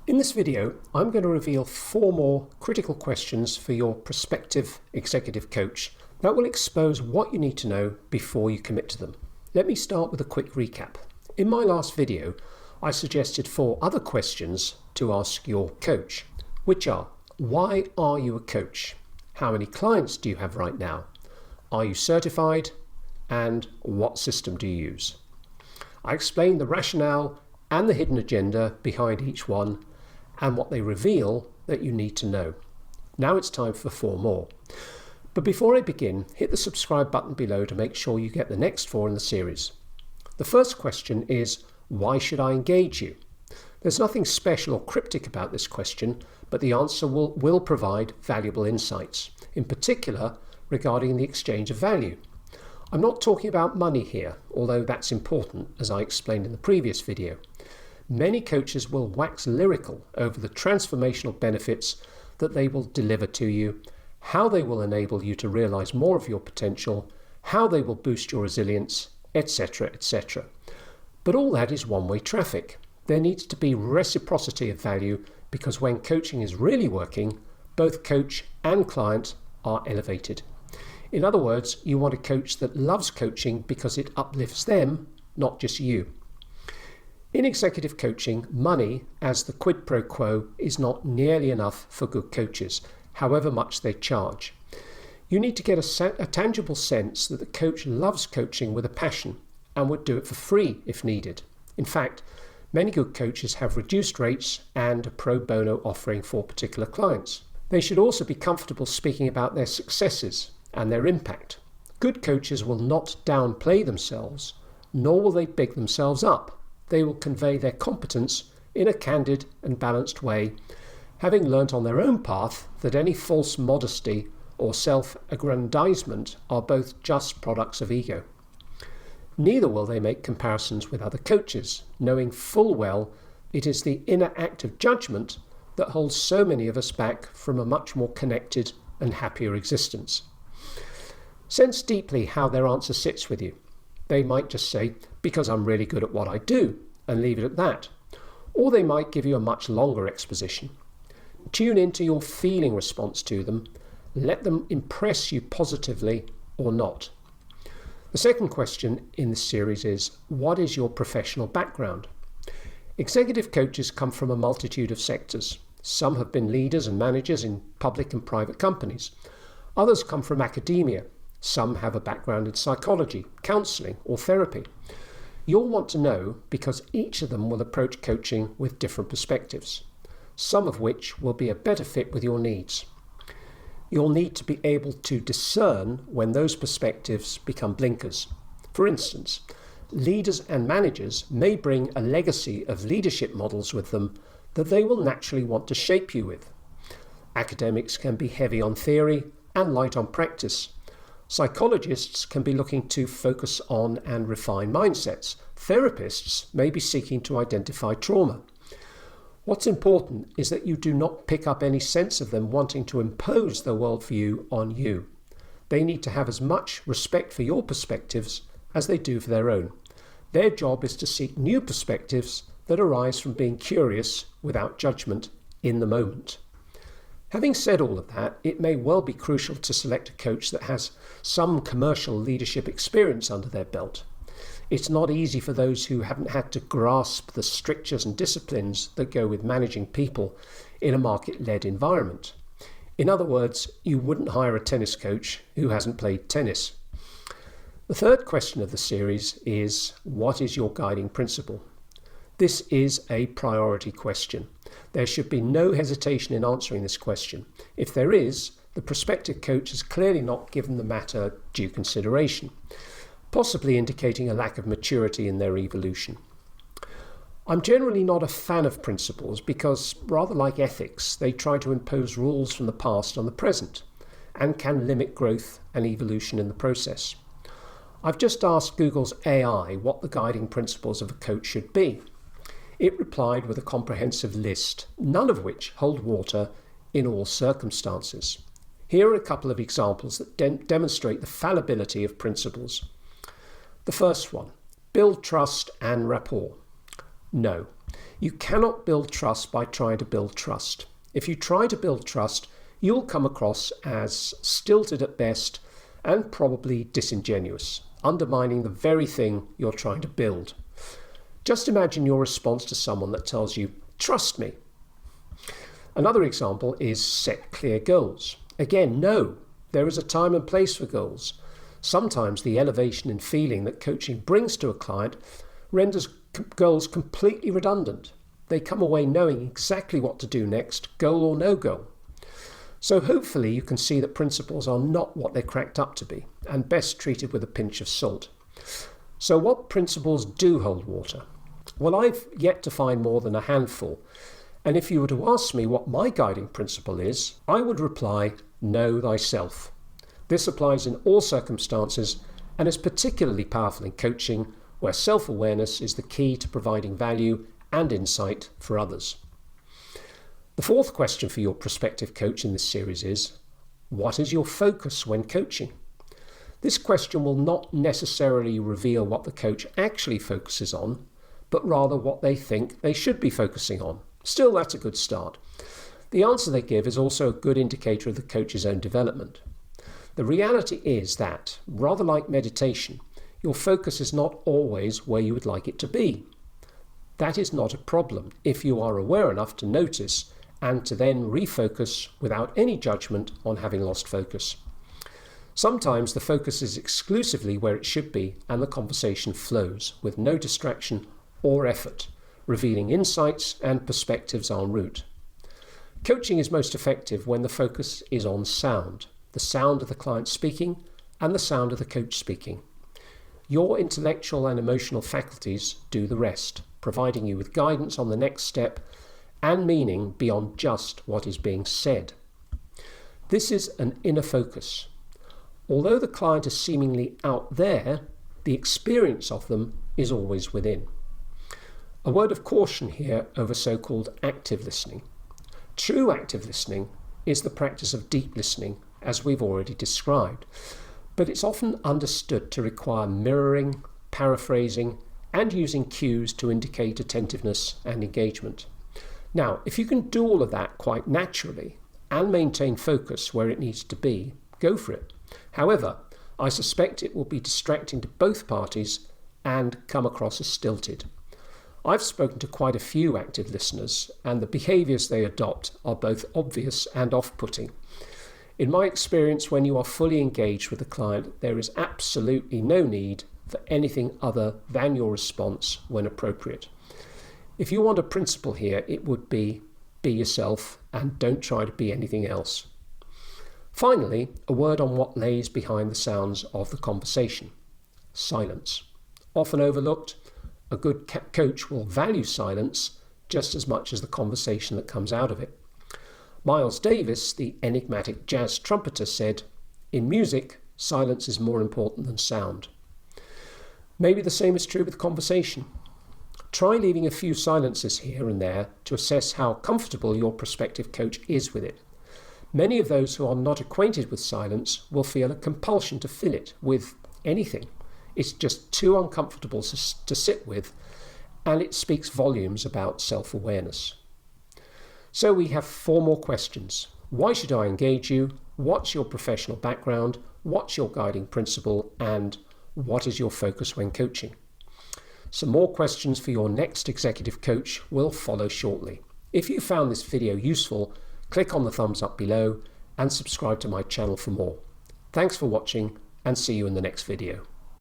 In this video, I'm going to reveal 4 more critical questions for your prospective executive coach that will expose what you need to know before you commit to them. Let me start with a quick recap. In my last video, I suggested 4 other questions to ask your coach, which are: why are you a coach? How many clients do you have right now? Are you certified? And what system do you use? I explained the rationale and the hidden agenda behind each one and what they reveal that you need to know. Now it's time for 4 more. But before I begin, hit the subscribe button below to make sure you get the next 4 in the series. The first question is, why should I engage you? There's nothing special or cryptic about this question, but the answer will provide valuable insights, in particular regarding the exchange of value. I'm not talking about money here, although that's important, as I explained in the previous video. Many coaches will wax lyrical over the transformational benefits that they will deliver to you, how they will enable you to realize more of your potential, how they will boost your resilience, etc., etc. But all that is one-way traffic. There needs to be reciprocity of value, because when coaching is really working, both coach and client are elevated. In other words, you want a coach that loves coaching because it uplifts them, not just you. In executive coaching, money as the quid pro quo is not nearly enough for good coaches, however much they charge. You need to get a tangible sense that the coach loves coaching with a passion and would do it for free if needed. In fact, many good coaches have reduced rates and a pro bono offering for particular clients. They should also be comfortable speaking about their successes and their impact. Good coaches will not downplay themselves, nor will they big themselves up. They will convey their competence in a candid and balanced way, having learnt on their own path that any false modesty or self-aggrandizement are both just products of ego. Neither will they make comparisons with other coaches, knowing full well it is the inner act of judgment that holds so many of us back from a much more connected and happier existence. Sense deeply how their answer sits with you. They might just say, because I'm really good at what I do, and leave it at that. Or they might give you a much longer exposition. Tune into your feeling response to them. Let them impress you positively or not. The second question in this series is, what is your professional background? Executive coaches come from a multitude of sectors. Some have been leaders and managers in public and private companies. Others come from academia. Some have a background in psychology, counseling, or therapy. You'll want to know because each of them will approach coaching with different perspectives, some of which will be a better fit with your needs. You'll need to be able to discern when those perspectives become blinkers. For instance, leaders and managers may bring a legacy of leadership models with them that they will naturally want to shape you with. Academics can be heavy on theory and light on practice. Psychologists can be looking to focus on and refine mindsets. Therapists may be seeking to identify trauma. What's important is that you do not pick up any sense of them wanting to impose their worldview on you. They need to have as much respect for your perspectives as they do for their own. Their job is to seek new perspectives that arise from being curious without judgment in the moment. Having said all of that, it may well be crucial to select a coach that has some commercial leadership experience under their belt. It's not easy for those who haven't had to grasp the strictures and disciplines that go with managing people in a market-led environment. In other words, you wouldn't hire a tennis coach who hasn't played tennis. The third question of the series is, what is your guiding principle? This is a priority question. There should be no hesitation in answering this question. If there is, the prospective coach has clearly not given the matter due consideration, possibly indicating a lack of maturity in their evolution. I'm generally not a fan of principles because, rather like ethics, they try to impose rules from the past on the present and can limit growth and evolution in the process. I've just asked Google's AI what the guiding principles of a coach should be. It replied with a comprehensive list, none of which hold water in all circumstances. Here are a couple of examples that demonstrate the fallibility of principles. The first one, build trust and rapport. No, You cannot build trust by trying to build trust. If you try to build trust, you'll come across as stilted at best and probably disingenuous, undermining the very thing you're trying to build. Just imagine your response to someone that tells you, "Trust me." Another example is set clear goals. Again, no, there is a time and place for goals. Sometimes the elevation in feeling that coaching brings to a client renders goals completely redundant. They come away knowing exactly what to do next, goal or no goal. So hopefully you can see that principles are not what they're cracked up to be, and best treated with a pinch of salt. So what principles do hold water? Well, I've yet to find more than a handful, and if you were to ask me what my guiding principle is, I would reply, know thyself. This applies in all circumstances and is particularly powerful in coaching, where self-awareness is the key to providing value and insight for others. The fourth question for your prospective coach in this series is, what is your focus when coaching? This question will not necessarily reveal what the coach actually focuses on, but rather what they think they should be focusing on. Still, that's a good start. The answer they give is also a good indicator of the coach's own development. The reality is that, rather like meditation, your focus is not always where you would like it to be. That is not a problem if you are aware enough to notice and to then refocus without any judgment on having lost focus. Sometimes the focus is exclusively where it should be and the conversation flows with no distraction or effort, revealing insights and perspectives en route. Coaching is most effective when the focus is on sound, the sound of the client speaking and the sound of the coach speaking. Your intellectual and emotional faculties do the rest, providing you with guidance on the next step and meaning beyond just what is being said. This is an inner focus. Although the client is seemingly out there, the experience of them is always within. A word of caution here over so-called active listening. True active listening is the practice of deep listening, as we've already described, but it's often understood to require mirroring, paraphrasing, and using cues to indicate attentiveness and engagement. Now, if you can do all of that quite naturally and maintain focus where it needs to be, go for it. However, I suspect it will be distracting to both parties and come across as stilted. I've spoken to quite a few active listeners, and the behaviours they adopt are both obvious and off-putting. In my experience, when you are fully engaged with the client, there is absolutely no need for anything other than your response when appropriate. If you want a principle here, it would be yourself and don't try to be anything else. Finally, a word on what lays behind the sounds of the conversation. Silence. Often overlooked, a good coach will value silence just as much as the conversation that comes out of it. Miles Davis, the enigmatic jazz trumpeter, said, "In music, silence is more important than sound." Maybe the same is true with conversation. Try leaving a few silences here and there to assess how comfortable your prospective coach is with it. Many of those who are not acquainted with silence will feel a compulsion to fill it with anything. It's just too uncomfortable to sit with, and it speaks volumes about self-awareness. So we have 4 more questions. Why should I engage you? What's your professional background? What's your guiding principle? And what is your focus when coaching? Some more questions for your next executive coach will follow shortly. If you found this video useful, click on the thumbs up below and subscribe to my channel for more. Thanks for watching, and see you in the next video.